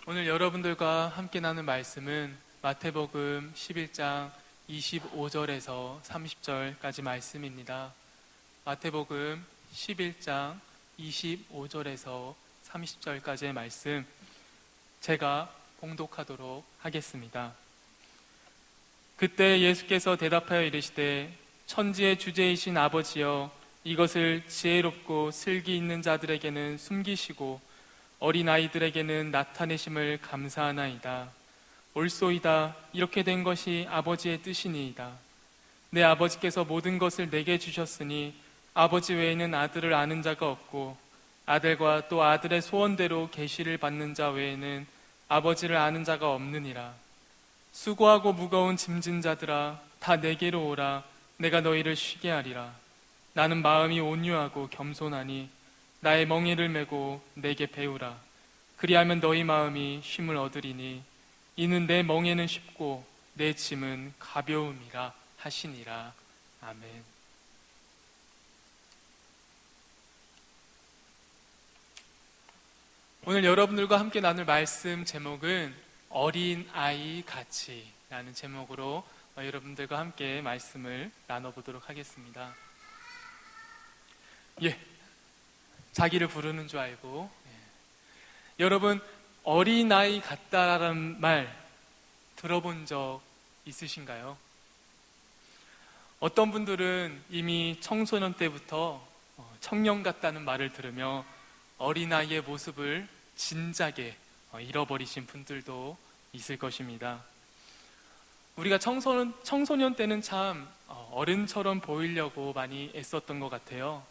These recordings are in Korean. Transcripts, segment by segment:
오늘 여러분들과 함께 나눌 말씀은 마태복음 11장 25절에서 30절까지 말씀입니다. 마태복음 11장 25절에서 30절까지의 말씀 제가 봉독하도록 하겠습니다. 그때 예수께서 대답하여 이르시되 천지의 주제이신 아버지여 이것을 지혜롭고 슬기 있는 자들에게는 숨기시고 어린아이들에게는 나타내심을 감사하나이다. 옳소이다. 이렇게 된 것이 아버지의 뜻이니이다. 내 아버지께서 모든 것을 내게 주셨으니 아버지 외에는 아들을 아는 자가 없고 아들과 또 아들의 소원대로 계시를 받는 자 외에는 아버지를 아는 자가 없느니라. 수고하고 무거운 짐진 자들아 다 내게로 오라. 내가 너희를 쉬게 하리라. 나는 마음이 온유하고 겸손하니 나의 멍에를 메고 내게 배우라. 그리하면 너희 마음이 쉼을 얻으리니 이는 내 멍에는 쉽고 내 짐은 가벼움이라 하시니라. 아멘. 오늘 여러분들과 함께 나눌 말씀 제목은 어린아이 같이라는 제목으로 여러분들과 함께 말씀을 나눠보도록 하겠습니다. 자기를 부르는 줄 알고 여러분 어린아이 같다라는 말 들어본 적 있으신가요? 어떤 분들은 이미 청소년 때부터 청년 같다는 말을 들으며 어린아이의 모습을 진작에 잃어버리신 분들도 있을 것입니다. 우리가 청소년 때는 참 어른처럼 보이려고 많이 애썼던 것 같아요.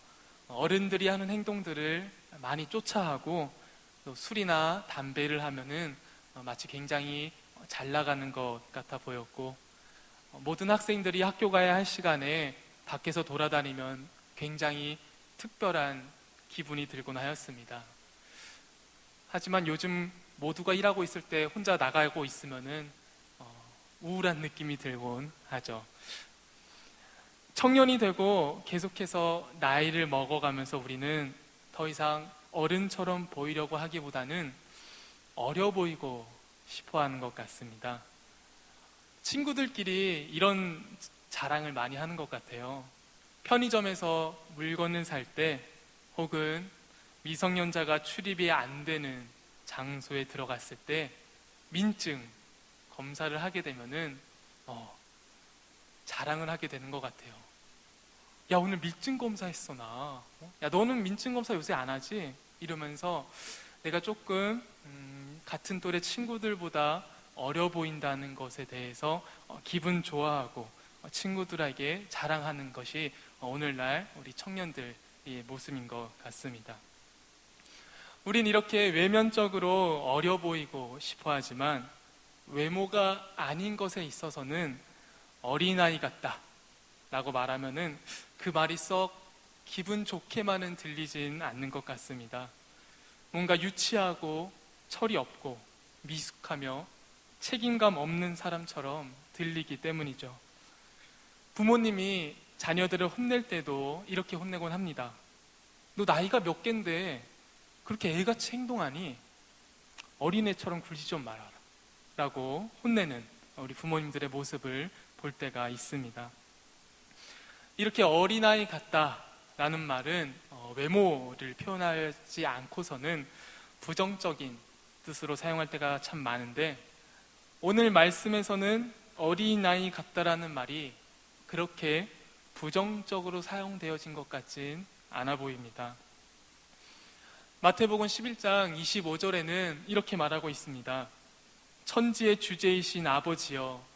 어른들이 하는 행동들을 많이 쫓아하고 또 술이나 담배를 하면은 마치 굉장히 잘 나가는 것 같아 보였고 모든 학생들이 학교 가야 할 시간에 밖에서 돌아다니면 굉장히 특별한 기분이 들곤 하였습니다. 하지만 요즘 모두가 일하고 있을 때 혼자 나가고 있으면은 우울한 느낌이 들곤 하죠. 청년이 되고 계속해서 나이를 먹어가면서 우리는 더 이상 어른처럼 보이려고 하기보다는 어려 보이고 싶어 하는 것 같습니다. 친구들끼리 이런 자랑을 많이 하는 것 같아요. 편의점에서 물건을 살 때 혹은 미성년자가 출입이 안 되는 장소에 들어갔을 때 민증 검사를 하게 되면은 자랑을 하게 되는 것 같아요. 야, 오늘 민증 검사했어 나. 야, 너는 민증 검사 요새 안 하지? 이러면서 내가 조금 같은 또래 친구들보다 어려 보인다는 것에 대해서 기분 좋아하고 친구들에게 자랑하는 것이 오늘날 우리 청년들의 모습인 것 같습니다. 우린 이렇게 외면적으로 어려 보이고 싶어 하지만 외모가 아닌 것에 있어서는 어린아이 같다 라고 말하면은 그 말이 썩 기분 좋게만은 들리진 않는 것 같습니다. 뭔가 유치하고 철이 없고 미숙하며 책임감 없는 사람처럼 들리기 때문이죠. 부모님이 자녀들을 혼낼 때도 이렇게 혼내곤 합니다. 너 나이가 몇 갠데 그렇게 애같이 행동하니? 어린애처럼 굴지 좀 말아라 라고 혼내는 우리 부모님들의 모습을 볼 때가 있습니다. 이렇게 어린아이 같다라는 말은 외모를 표현하지 않고서는 부정적인 뜻으로 사용할 때가 참 많은데 오늘 말씀에서는 어린아이 같다라는 말이 그렇게 부정적으로 사용되어진 것 같진 않아 보입니다. 마태복음 11장 25절에는 이렇게 말하고 있습니다. 천지의 주제이신 아버지여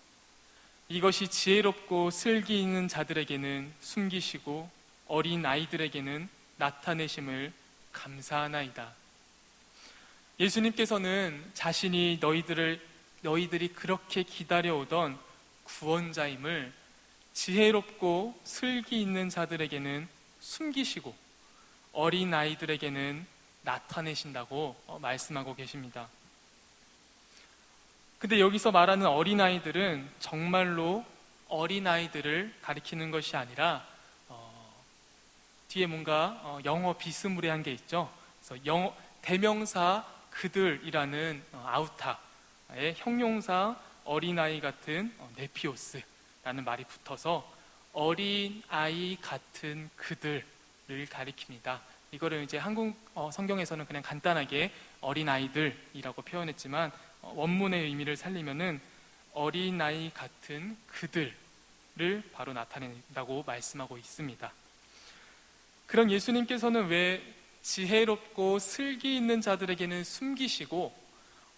이것이 지혜롭고 슬기 있는 자들에게는 숨기시고 어린 아이들에게는 나타내심을 감사하나이다. 예수님께서는 자신이 너희들이 그렇게 기다려오던 구원자임을 지혜롭고 슬기 있는 자들에게는 숨기시고 어린 아이들에게는 나타내신다고 말씀하고 계십니다. 근데 여기서 말하는 어린아이들은 정말로 어린아이들을 가리키는 것이 아니라 뒤에 뭔가 영어 비스무리한 게 있죠. 그래서 대명사 그들이라는 아우타의 형용사 어린아이 같은 네피오스라는 말이 붙어서 어린아이 같은 그들을 가리킵니다. 이거를 이제 한국 성경에서는 그냥 간단하게 어린아이들이라고 표현했지만 원문의 의미를 살리면은 어린아이 같은 그들을 바로 나타낸다고 말씀하고 있습니다. 그럼 예수님께서는 왜 지혜롭고 슬기 있는 자들에게는 숨기시고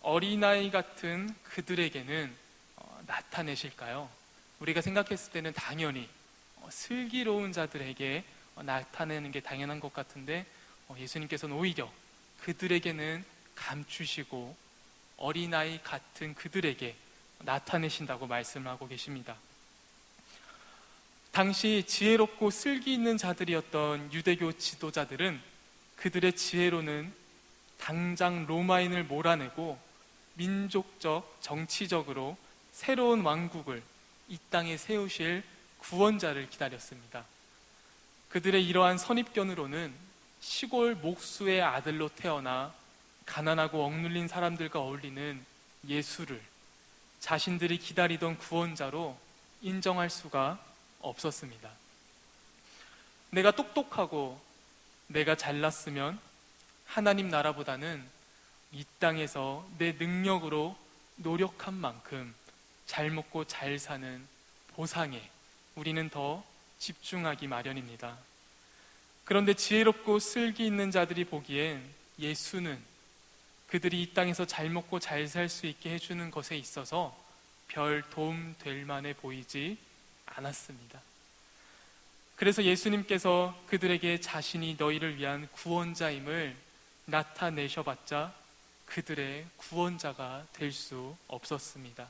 어린아이 같은 그들에게는 나타내실까요? 우리가 생각했을 때는 당연히 슬기로운 자들에게 나타내는 게 당연한 것 같은데 예수님께서는 오히려 그들에게는 감추시고 어린아이 같은 그들에게 나타내신다고 말씀을 하고 계십니다. 당시 지혜롭고 슬기 있는 자들이었던 유대교 지도자들은 그들의 지혜로는 당장 로마인을 몰아내고 민족적, 정치적으로 새로운 왕국을 이 땅에 세우실 구원자를 기다렸습니다. 그들의 이러한 선입견으로는 시골 목수의 아들로 태어나 가난하고 억눌린 사람들과 어울리는 예수를 자신들이 기다리던 구원자로 인정할 수가 없었습니다. 내가 똑똑하고 내가 잘났으면 하나님 나라보다는 이 땅에서 내 능력으로 노력한 만큼 잘 먹고 잘 사는 보상에 우리는 더 집중하기 마련입니다. 그런데 지혜롭고 슬기 있는 자들이 보기엔 예수는 그들이 이 땅에서 잘 먹고 잘 살 수 있게 해주는 것에 있어서 별 도움 될 만해 보이지 않았습니다. 그래서 예수님께서 그들에게 자신이 너희를 위한 구원자임을 나타내셔봤자 그들의 구원자가 될 수 없었습니다.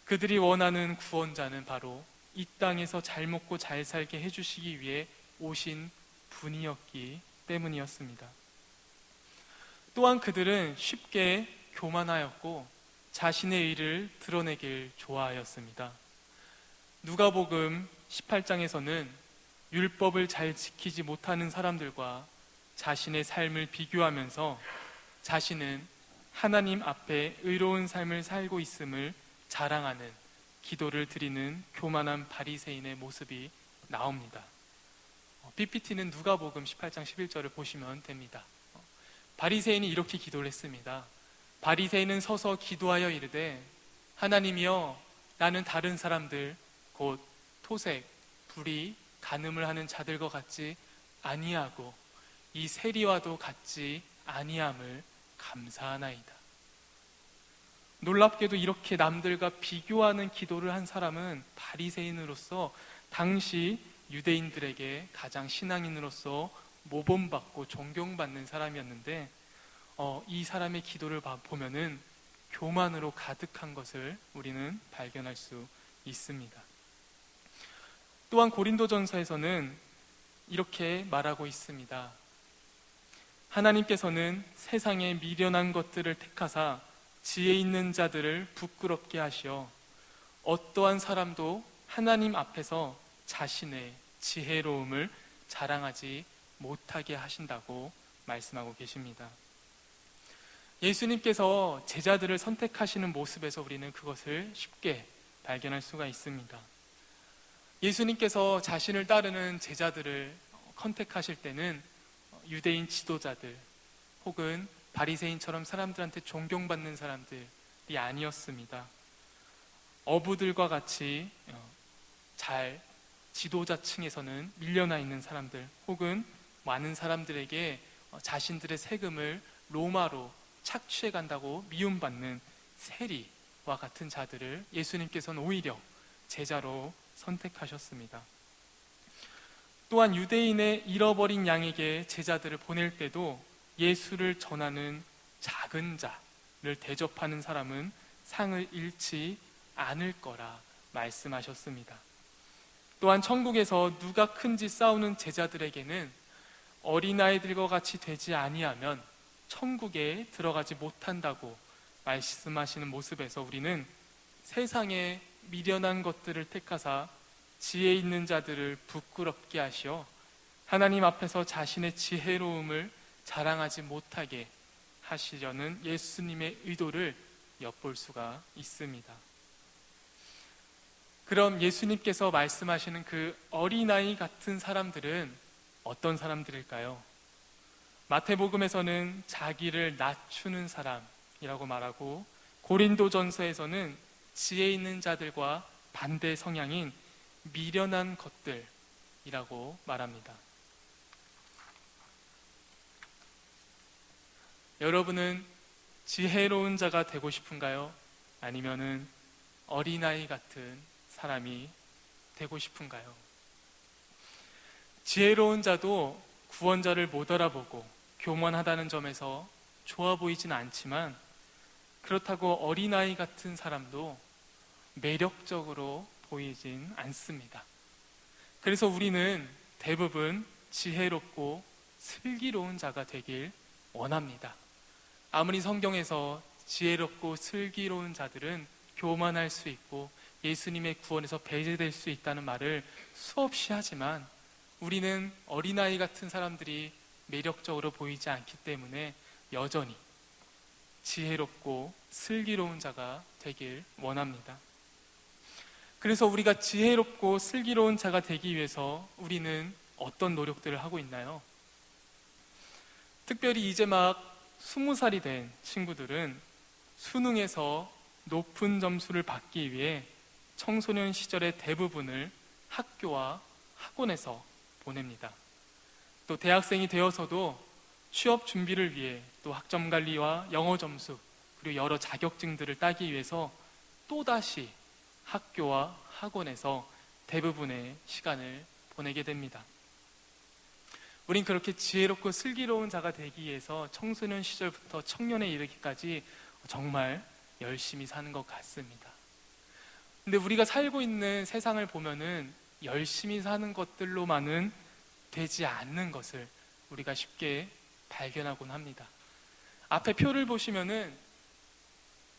그들이 원하는 구원자는 바로 이 땅에서 잘 먹고 잘 살게 해주시기 위해 오신 분이었기 때문이었습니다. 또한 그들은 쉽게 교만하였고 자신의 의를 드러내길 좋아하였습니다. 누가복음 18장에서는 율법을 잘 지키지 못하는 사람들과 자신의 삶을 비교하면서 자신은 하나님 앞에 의로운 삶을 살고 있음을 자랑하는 기도를 드리는 교만한 바리새인의 모습이 나옵니다. PPT는 누가복음 18장 11절을 보시면 됩니다. 바리새인이 이렇게 기도를 했습니다. 바리새인은 서서 기도하여 이르되 하나님이여 나는 다른 사람들 곧 토색, 불의, 간음을 하는 자들과 같지 아니하고 이 세리와도 같지 아니함을 감사하나이다. 놀랍게도 이렇게 남들과 비교하는 기도를 한 사람은 바리새인으로서 당시 유대인들에게 가장 신앙인으로서 모범받고 존경받는 사람이었는데 이 사람의 기도를 보면은 교만으로 가득한 것을 우리는 발견할 수 있습니다. 또한 고린도전서에서는 이렇게 말하고 있습니다. 하나님께서는 세상에 미련한 것들을 택하사 지혜 있는 자들을 부끄럽게 하시어 어떠한 사람도 하나님 앞에서 자신의 지혜로움을 자랑하지 못하게 하신다고 말씀하고 계십니다. 예수님께서 제자들을 선택하시는 모습에서 우리는 그것을 쉽게 발견할 수가 있습니다. 예수님께서 자신을 따르는 제자들을 컨택하실 때는 유대인 지도자들 혹은 바리새인처럼 사람들한테 존경받는 사람들이 아니었습니다. 어부들과 같이 잘 지도자층에서는 밀려나 있는 사람들 혹은 많은 사람들에게 자신들의 세금을 로마로 착취해 간다고 미움받는 세리와 같은 자들을 예수님께서는 오히려 제자로 선택하셨습니다. 또한 유대인의 잃어버린 양에게 제자들을 보낼 때도 예수를 전하는 작은 자를 대접하는 사람은 상을 잃지 않을 거라 말씀하셨습니다. 또한 천국에서 누가 큰지 싸우는 제자들에게는 어린아이들과 같이 되지 아니하면 천국에 들어가지 못한다고 말씀하시는 모습에서 우리는 세상에 미련한 것들을 택하사 지혜 있는 자들을 부끄럽게 하시어 하나님 앞에서 자신의 지혜로움을 자랑하지 못하게 하시려는 예수님의 의도를 엿볼 수가 있습니다. 그럼 예수님께서 말씀하시는 그 어린아이 같은 사람들은 어떤 사람들일까요? 마태복음에서는 자기를 낮추는 사람이라고 말하고, 고린도전서에서는 지혜 있는 자들과 반대 성향인 미련한 것들이라고 말합니다. 여러분은 지혜로운 자가 되고 싶은가요? 아니면은 어린아이 같은 사람이 되고 싶은가요? 지혜로운 자도 구원자를 못 알아보고 교만하다는 점에서 좋아 보이진 않지만, 그렇다고 어린아이 같은 사람도 매력적으로 보이진 않습니다. 그래서 우리는 대부분 지혜롭고 슬기로운 자가 되길 원합니다. 아무리 성경에서 지혜롭고 슬기로운 자들은 교만할 수 있고 예수님의 구원에서 배제될 수 있다는 말을 수없이 하지만, 우리는 어린아이 같은 사람들이 매력적으로 보이지 않기 때문에 여전히 지혜롭고 슬기로운 자가 되길 원합니다. 그래서 우리가 지혜롭고 슬기로운 자가 되기 위해서 우리는 어떤 노력들을 하고 있나요? 특별히 이제 막 20살이 된 친구들은 수능에서 높은 점수를 받기 위해 청소년 시절의 대부분을 학교와 학원에서 보냅니다. 또 대학생이 되어서도 취업 준비를 위해 또 학점 관리와 영어 점수 그리고 여러 자격증들을 따기 위해서 또다시 학교와 학원에서 대부분의 시간을 보내게 됩니다. 우린 그렇게 지혜롭고 슬기로운 자가 되기 위해서 청소년 시절부터 청년에 이르기까지 정말 열심히 사는 것 같습니다. 근데 우리가 살고 있는 세상을 보면은 열심히 사는 것들로만은 되지 않는 것을 우리가 쉽게 발견하곤 합니다. 앞에 표를 보시면은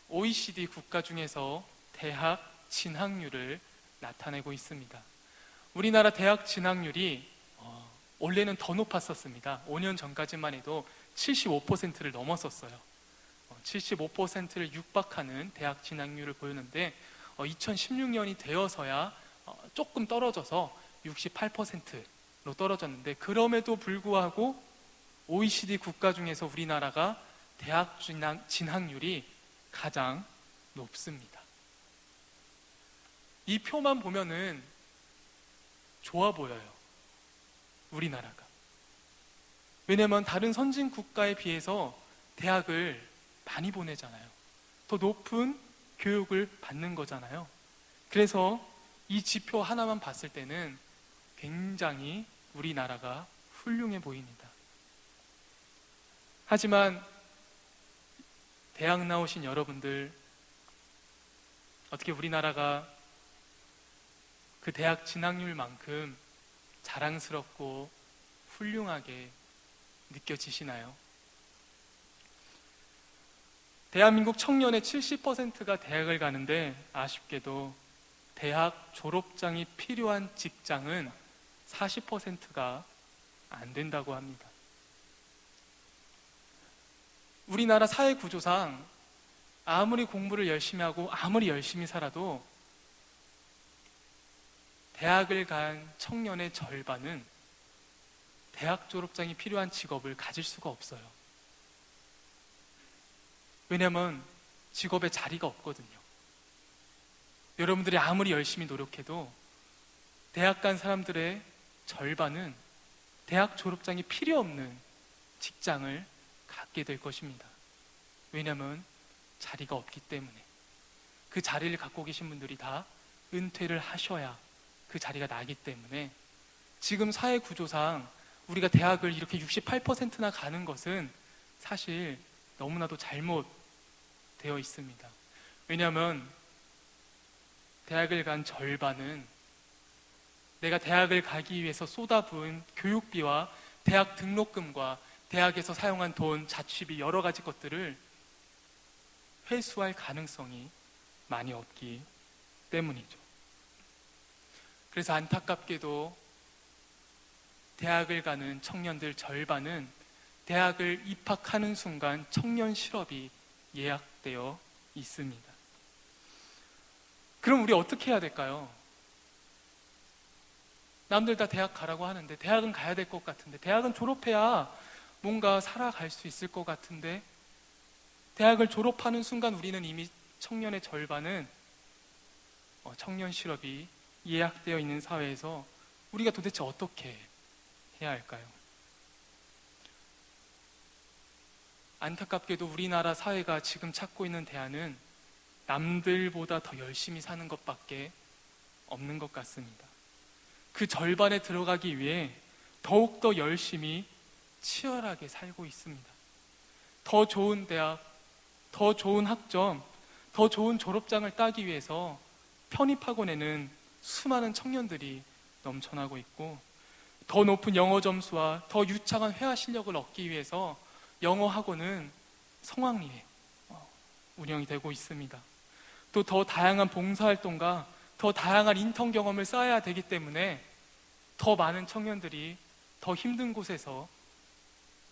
OECD 국가 중에서 대학 진학률을 나타내고 있습니다. 우리나라 대학 진학률이 원래는 더 높았었습니다. 5년 전까지만 해도 75%를 넘었었어요. 75%를 육박하는 대학 진학률을 보였는데 2016년이 되어서야 조금 떨어져서 68%로 떨어졌는데, 그럼에도 불구하고 OECD 국가 중에서 우리나라가 대학 진학률이 가장 높습니다. 이 표만 보면은 좋아 보여요, 우리나라가. 왜냐하면 다른 선진 국가에 비해서 대학을 많이 보내잖아요. 더 높은 교육을 받는 거잖아요. 그래서 이 지표 하나만 봤을 때는 굉장히 우리나라가 훌륭해 보입니다. 하지만 대학 나오신 여러분들, 어떻게 우리나라가 그 대학 진학률만큼 자랑스럽고 훌륭하게 느껴지시나요? 대한민국 청년의 70%가 대학을 가는데 아쉽게도 대학 졸업장이 필요한 직장은 40%가 안 된다고 합니다. 우리나라 사회 구조상 아무리 공부를 열심히 하고 아무리 열심히 살아도 대학을 간 청년의 절반은 대학 졸업장이 필요한 직업을 가질 수가 없어요. 왜냐하면 직업에 자리가 없거든요. 여러분들이 아무리 열심히 노력해도 대학 간 사람들의 절반은 대학 졸업장이 필요 없는 직장을 갖게 될 것입니다. 왜냐하면 자리가 없기 때문에. 그 자리를 갖고 계신 분들이 다 은퇴를 하셔야 그 자리가 나기 때문에, 지금 사회 구조상 우리가 대학을 이렇게 68%나 가는 것은 사실 너무나도 잘못되어 있습니다. 왜냐하면 대학을 간 절반은 내가 대학을 가기 위해서 쏟아부은 교육비와 대학 등록금과 대학에서 사용한 돈, 자취비, 여러 가지 것들을 회수할 가능성이 많이 없기 때문이죠. 그래서 안타깝게도 대학을 가는 청년들 절반은 대학을 입학하는 순간 청년 실업이 예약되어 있습니다. 그럼 우리 어떻게 해야 될까요? 남들 다 대학 가라고 하는데 대학은 가야 될 것 같은데, 대학은 졸업해야 뭔가 살아갈 수 있을 것 같은데, 대학을 졸업하는 순간 우리는 이미 청년의 절반은 청년 실업이 예약되어 있는 사회에서 우리가 도대체 어떻게 해야 할까요? 안타깝게도 우리나라 사회가 지금 찾고 있는 대안은 남들보다 더 열심히 사는 것밖에 없는 것 같습니다. 그 절반에 들어가기 위해 더욱더 열심히 치열하게 살고 있습니다. 더 좋은 대학, 더 좋은 학점, 더 좋은 졸업장을 따기 위해서 편입학원에는 수많은 청년들이 넘쳐나고 있고, 더 높은 영어 점수와 더 유창한 회화 실력을 얻기 위해서 영어 학원은 성황리에 운영이 되고 있습니다. 또 더 다양한 봉사활동과 더 다양한 인턴 경험을 쌓아야 되기 때문에 더 많은 청년들이 더 힘든 곳에서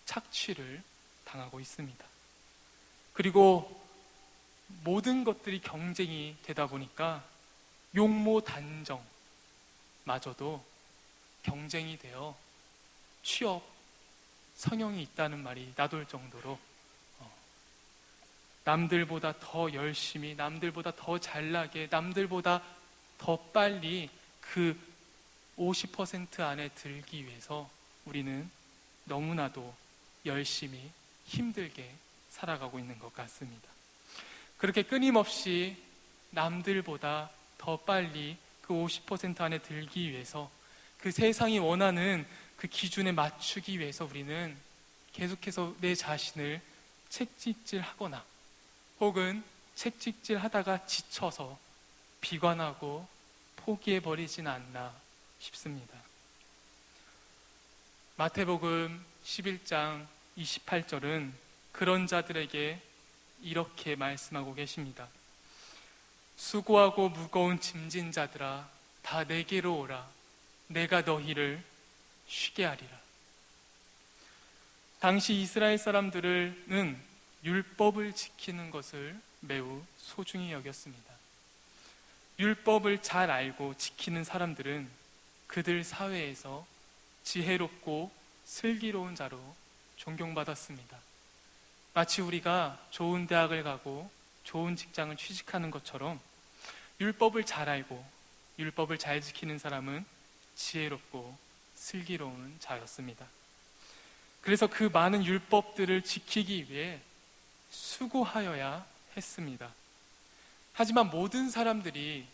착취를 당하고 있습니다. 그리고 모든 것들이 경쟁이 되다 보니까 용모 단정마저도 경쟁이 되어 취업 성형이 있다는 말이 나돌 정도로 남들보다 더 열심히, 남들보다 더 잘나게, 남들보다 더 빨리 그 50% 안에 들기 위해서 우리는 너무나도 열심히 힘들게 살아가고 있는 것 같습니다. 그렇게 끊임없이 남들보다 더 빨리 그 50% 안에 들기 위해서, 그 세상이 원하는 그 기준에 맞추기 위해서 우리는 계속해서 내 자신을 채찍질하거나 혹은 채찍질 하다가 지쳐서 비관하고 포기해버리진 않나 싶습니다. 마태복음 11장 28절은 그런 자들에게 이렇게 말씀하고 계십니다. 수고하고 무거운 짐진 자들아, 다 내게로 오라. 내가 너희를 쉬게 하리라. 당시 이스라엘 사람들은 율법을 지키는 것을 매우 소중히 여겼습니다. 율법을 잘 알고 지키는 사람들은 그들 사회에서 지혜롭고 슬기로운 자로 존경받았습니다. 마치 우리가 좋은 대학을 가고 좋은 직장을 취직하는 것처럼 율법을 잘 알고 율법을 잘 지키는 사람은 지혜롭고 슬기로운 자였습니다. 그래서 그 많은 율법들을 지키기 위해 수고하여야 했습니다. 하지만 모든 사람들이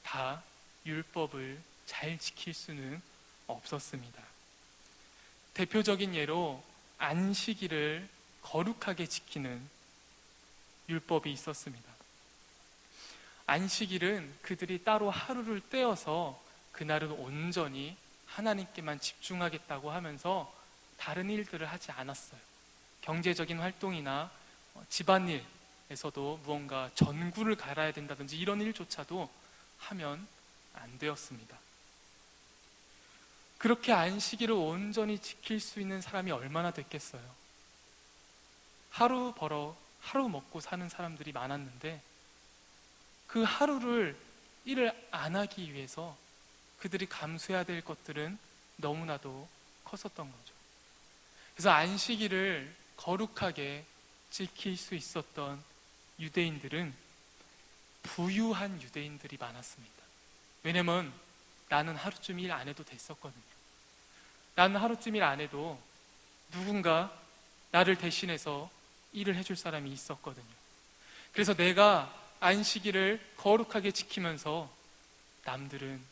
다 율법을 잘 지킬 수는 없었습니다. 대표적인 예로 안식일을 거룩하게 지키는 율법이 있었습니다. 안식일은 그들이 따로 하루를 떼어서 그날은 온전히 하나님께만 집중하겠다고 하면서 다른 일들을 하지 않았어요. 경제적인 활동이나 집안일에서도 무언가 전구를 갈아야 된다든지 이런 일조차도 하면 안 되었습니다. 그렇게 안식일을 온전히 지킬 수 있는 사람이 얼마나 됐겠어요? 하루 벌어 하루 먹고 사는 사람들이 많았는데 그 하루를 일을 안 하기 위해서 그들이 감수해야 될 것들은 너무나도 컸었던 거죠. 그래서 안식일을 거룩하게 지킬 수 있었던 유대인들은 부유한 유대인들이 많았습니다. 왜냐면 나는 하루쯤 일 안 해도 됐었거든요. 나는 하루쯤 일 안 해도 누군가 나를 대신해서 일을 해줄 사람이 있었거든요. 그래서 내가 안식일을 거룩하게 지키면서 남들은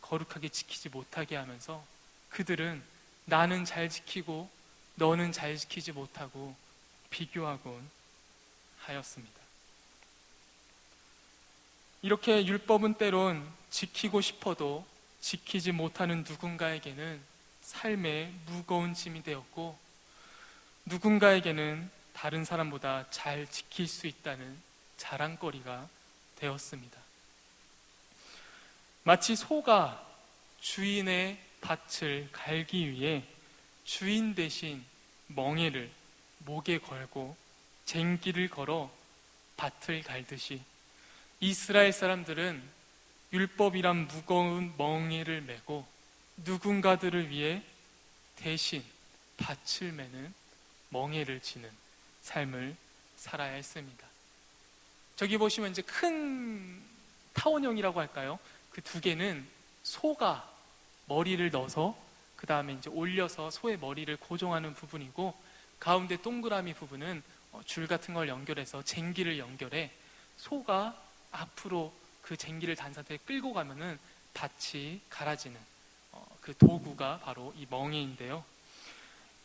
거룩하게 지키지 못하게 하면서 그들은 나는 잘 지키고 너는 잘 지키지 못하고 비교하곤 하였습니다. 이렇게 율법은 때론 지키고 싶어도 지키지 못하는 누군가에게는 삶의 무거운 짐이 되었고, 누군가에게는 다른 사람보다 잘 지킬 수 있다는 자랑거리가 되었습니다. 마치 소가 주인의 밭을 갈기 위해 주인 대신 멍에를 목에 걸고 쟁기를 걸어 밭을 갈듯이 이스라엘 사람들은 율법이란 무거운 멍에를 메고 누군가들을 위해 대신 밭을 매는 멍에를 지는 삶을 살아야 했습니다. 저기 보시면 이제 큰 타원형이라고 할까요? 그 두 개는 소가 머리를 넣어서 그 다음에 이제 올려서 소의 머리를 고정하는 부분이고, 가운데 동그라미 부분은 줄 같은 걸 연결해서 쟁기를 연결해 소가 앞으로 그 쟁기를 단 상태에 끌고 가면은 밭이 갈아지는 그 도구가 바로 이 멍에인데요.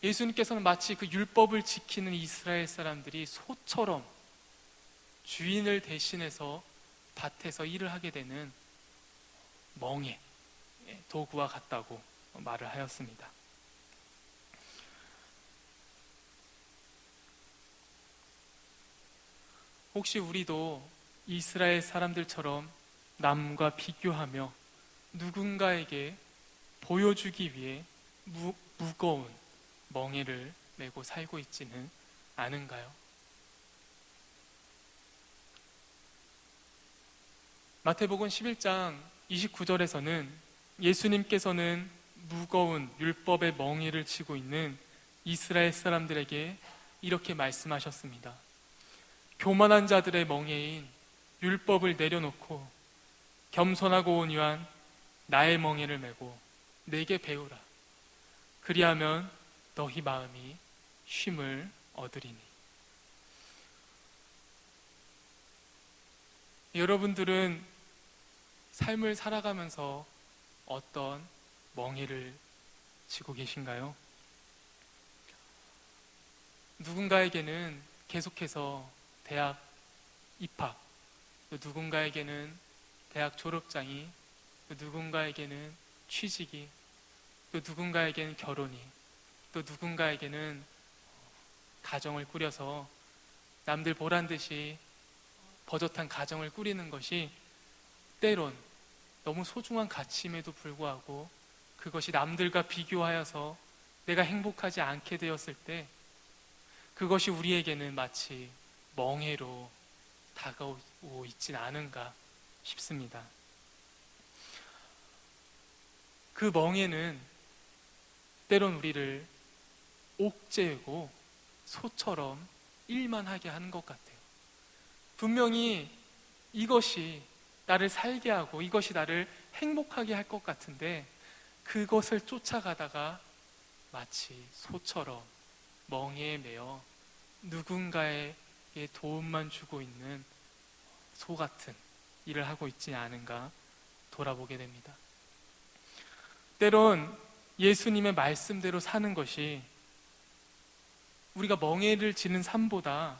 예수님께서는 마치 그 율법을 지키는 이스라엘 사람들이 소처럼 주인을 대신해서 밭에서 일을 하게 되는 멍에 도구와 같다고 말을 하였습니다. 혹시 우리도 이스라엘 사람들처럼 남과 비교하며 누군가에게 보여주기 위해 무거운 멍에를 메고 살고 있지는 않은가요? 마태복음 11장 29절에서는 예수님께서는 무거운 율법의 멍에를 지고 있는 이스라엘 사람들에게 이렇게 말씀하셨습니다. 교만한 자들의 멍에인 율법을 내려놓고 겸손하고 온유한 나의 멍에를 메고 내게 배우라. 그리하면 너희 마음이 쉼을 얻으리니. 여러분들은 삶을 살아가면서 어떤 멍에를 지고 계신가요? 누군가에게는 계속해서 대학 입학, 또 누군가에게는 대학 졸업장이, 또 누군가에게는 취직이, 또 누군가에게는 결혼이, 또 누군가에게는 가정을 꾸려서 남들 보란 듯이 버젓한 가정을 꾸리는 것이 때론 너무 소중한 가치임에도 불구하고 그것이 남들과 비교하여서 내가 행복하지 않게 되었을 때 그것이 우리에게는 마치 멍해로 다가오고 있진 않은가 싶습니다. 그 멍해는 때론 우리를 옥죄고 소처럼 일만 하게 하는 것 같아요. 분명히 이것이 나를 살게 하고 이것이 나를 행복하게 할 것 같은데 그것을 쫓아가다가 마치 소처럼 멍에에 매여 누군가에게 도움만 주고 있는 소 같은 일을 하고 있지 않은가 돌아보게 됩니다. 때론 예수님의 말씀대로 사는 것이 우리가 멍에를 지는 삶보다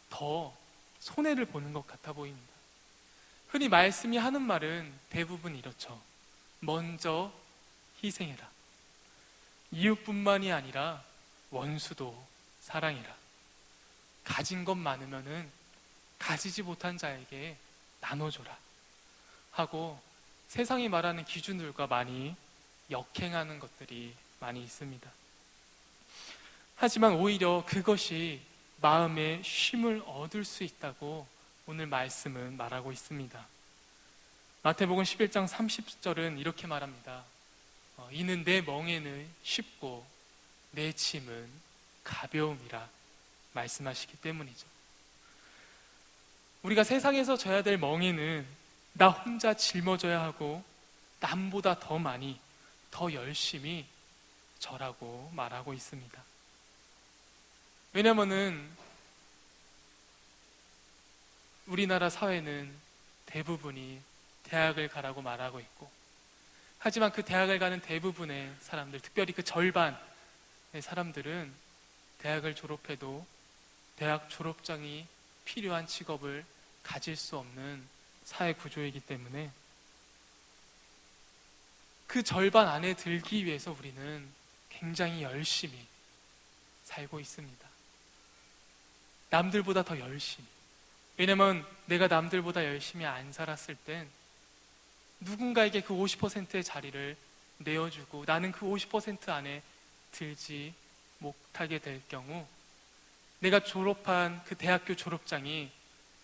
더 손해를 보는 것 같아 보입니다. 흔히 말씀이 하는 말은 대부분 이렇죠. 먼저 희생해라. 이웃뿐만이 아니라 원수도 사랑해라. 가진 것 많으면은 가지지 못한 자에게 나눠줘라 하고 세상이 말하는 기준들과 많이 역행하는 것들이 많이 있습니다. 하지만 오히려 그것이 마음의 쉼을 얻을 수 있다고 오늘 말씀은 말하고 있습니다. 마태복음 11장 30절은 이렇게 말합니다. 이는 내 멍에는 쉽고 내 짐은 가벼움이라 말씀하시기 때문이죠. 우리가 세상에서 져야 될 멍에는 나 혼자 짊어져야 하고 남보다 더 많이 더 열심히 져라고 말하고 있습니다. 왜냐면은 우리나라 사회는 대부분이 대학을 가라고 말하고 있고, 하지만 그 대학을 가는 대부분의 사람들, 특별히 그 절반의 사람들은 대학을 졸업해도 대학 졸업장이 필요한 직업을 가질 수 없는 사회 구조이기 때문에 그 절반 안에 들기 위해서 우리는 굉장히 열심히 살고 있습니다. 남들보다 더 열심히. 왜냐면 내가 남들보다 열심히 안 살았을 땐 누군가에게 그 50%의 자리를 내어주고 나는 그 50% 안에 들지 못하게 될 경우 내가 졸업한 그 대학교 졸업장이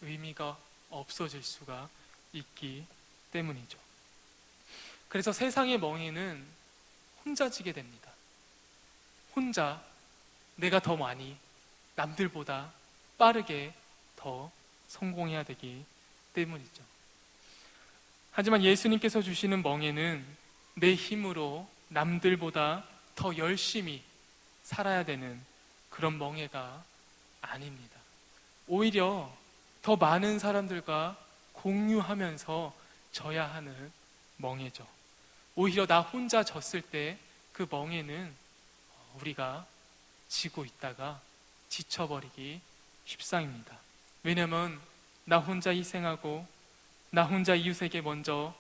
의미가 없어질 수가 있기 때문이죠. 그래서 세상의 멍에는 혼자 지게 됩니다. 혼자 내가 더 많이 남들보다 빠르게 더 성공해야 되기 때문이죠. 하지만 예수님께서 주시는 멍에는 내 힘으로 남들보다 더 열심히 살아야 되는 그런 멍에가 아닙니다. 오히려 더 많은 사람들과 공유하면서 져야 하는 멍에죠. 오히려 나 혼자 졌을 때 그 멍에는 우리가 지고 있다가 지쳐버리기 십상입니다. 왜냐하면 나 혼자 희생하고 나 혼자 이웃에게 먼저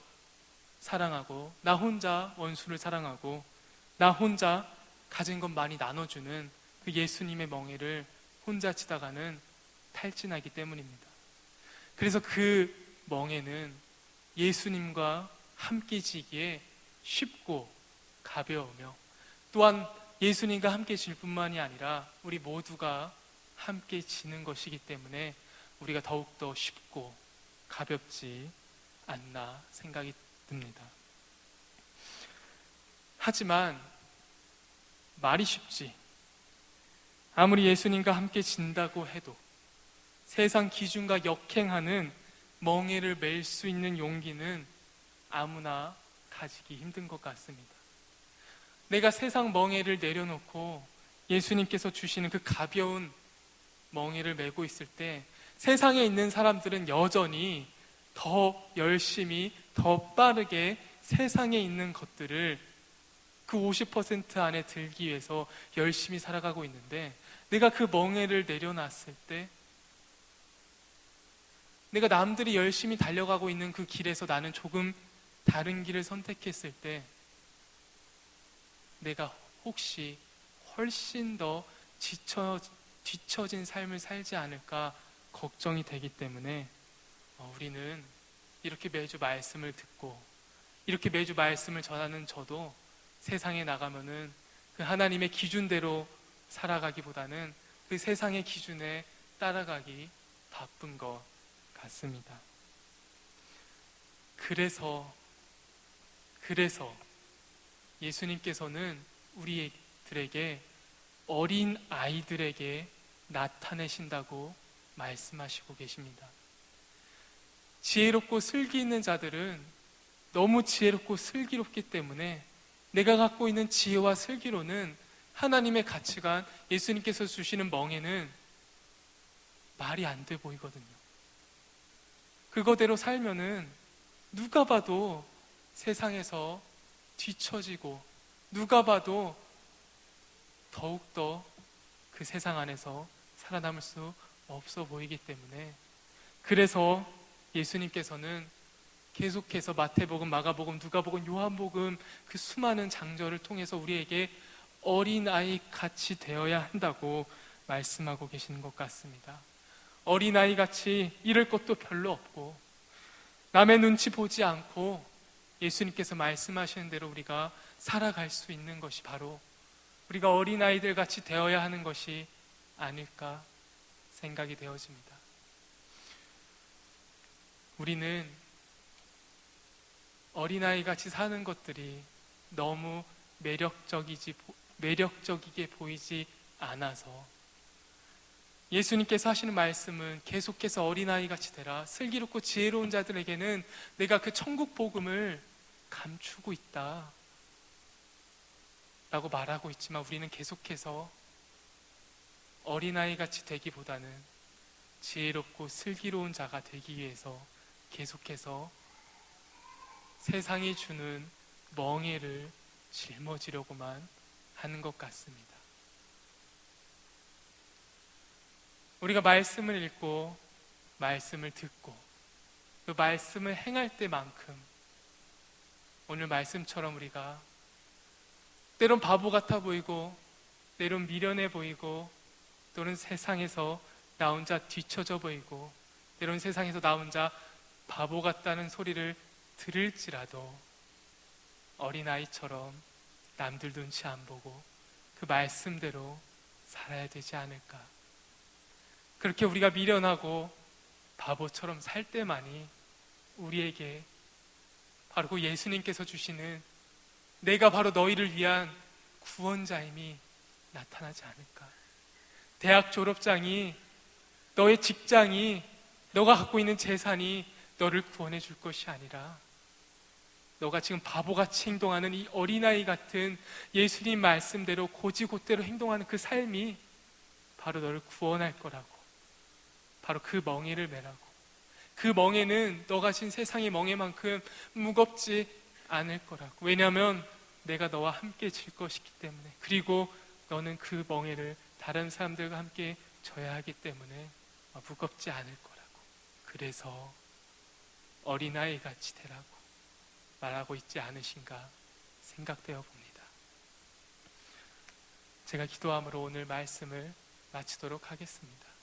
사랑하고 나 혼자 원수를 사랑하고 나 혼자 가진 것 많이 나눠주는 그 예수님의 멍에를 혼자 치다가는 탈진하기 때문입니다. 그래서 그 멍에는 예수님과 함께 지기에 쉽고 가벼우며 또한 예수님과 함께 질 뿐만이 아니라 우리 모두가 함께 지는 것이기 때문에 우리가 더욱더 쉽고 가볍지 않나 생각이 듭니다. 하지만 말이 쉽지, 아무리 예수님과 함께 진다고 해도 세상 기준과 역행하는 멍에를 맬 수 있는 용기는 아무나 가지기 힘든 것 같습니다. 내가 세상 멍에를 내려놓고 예수님께서 주시는 그 가벼운 멍에를 메고 있을 때 세상에 있는 사람들은 여전히 더 열심히 더 빠르게 세상에 있는 것들을 그 50% 안에 들기 위해서 열심히 살아가고 있는데 내가 그 멍에를 내려놨을 때 내가 남들이 열심히 달려가고 있는 그 길에서 나는 조금 다른 길을 선택했을 때 내가 혹시 훨씬 더 뒤처진 삶을 살지 않을까 걱정이 되기 때문에 우리는 이렇게 매주 말씀을 듣고 이렇게 매주 말씀을 전하는 저도 세상에 나가면은 그 하나님의 기준대로 살아가기보다는 그 세상의 기준에 따라가기 바쁜 것 같습니다. 그래서 예수님께서는 우리들에게 어린 아이들에게 나타내신다고 말씀하시고 계십니다. 지혜롭고 슬기 있는 자들은 너무 지혜롭고 슬기롭기 때문에 내가 갖고 있는 지혜와 슬기로는 하나님의 가치관, 예수님께서 주시는 멍에는 말이 안 돼 보이거든요. 그거대로 살면은 누가 봐도 세상에서 뒤처지고 누가 봐도 더욱더 그 세상 안에서 살아남을 수 없어 보이기 때문에 그래서 예수님께서는 계속해서 마태복음, 마가복음, 누가복음, 요한복음 그 수많은 장절을 통해서 우리에게 어린아이 같이 되어야 한다고 말씀하고 계시는 것 같습니다. 어린아이 같이 잃을 것도 별로 없고 남의 눈치 보지 않고 예수님께서 말씀하시는 대로 우리가 살아갈 수 있는 것이 바로 우리가 어린아이들 같이 되어야 하는 것이 아닐까 생각이 되어집니다. 우리는 어린아이 같이 사는 것들이 너무 매력적이게 보이지 않아서 예수님께서 하시는 말씀은 계속해서 어린아이 같이 되라. 슬기롭고 지혜로운 자들에게는 내가 그 천국 복음을 감추고 있다 라고 말하고 있지만 우리는 계속해서 어린아이 같이 되기보다는 지혜롭고 슬기로운 자가 되기 위해서 계속해서 세상이 주는 멍에를 짊어지려고만 하는 것 같습니다. 우리가 말씀을 읽고 말씀을 듣고 그 말씀을 행할 때만큼 오늘 말씀처럼 우리가 때론 바보 같아 보이고 때론 미련해 보이고 또는 세상에서 나 혼자 뒤처져 보이고 때론 세상에서 나 혼자 바보 같다는 소리를 들을지라도 어린아이처럼 남들 눈치 안 보고 그 말씀대로 살아야 되지 않을까. 그렇게 우리가 미련하고 바보처럼 살 때만이 우리에게 바로 그 예수님께서 주시는 내가 바로 너희를 위한 구원자임이 나타나지 않을까. 대학 졸업장이, 너의 직장이, 너가 갖고 있는 재산이 너를 구원해 줄 것이 아니라 너가 지금 바보같이 행동하는 이 어린아이 같은 예수님 말씀대로 고지곳대로 행동하는 그 삶이 바로 너를 구원할 거라고. 바로 그 멍에를 매라고. 그 멍에는 너가 진 세상의 멍에만큼 무겁지 않을 거라고. 왜냐하면 내가 너와 함께 질 것이기 때문에. 그리고 너는 그 멍에를 다른 사람들과 함께 져야 하기 때문에 무겁지 않을 거라고. 그래서 어린아이 같이 되라고 말하고 있지 않으신가 생각되어 봅니다. 제가 기도함으로 오늘 말씀을 마치도록 하겠습니다.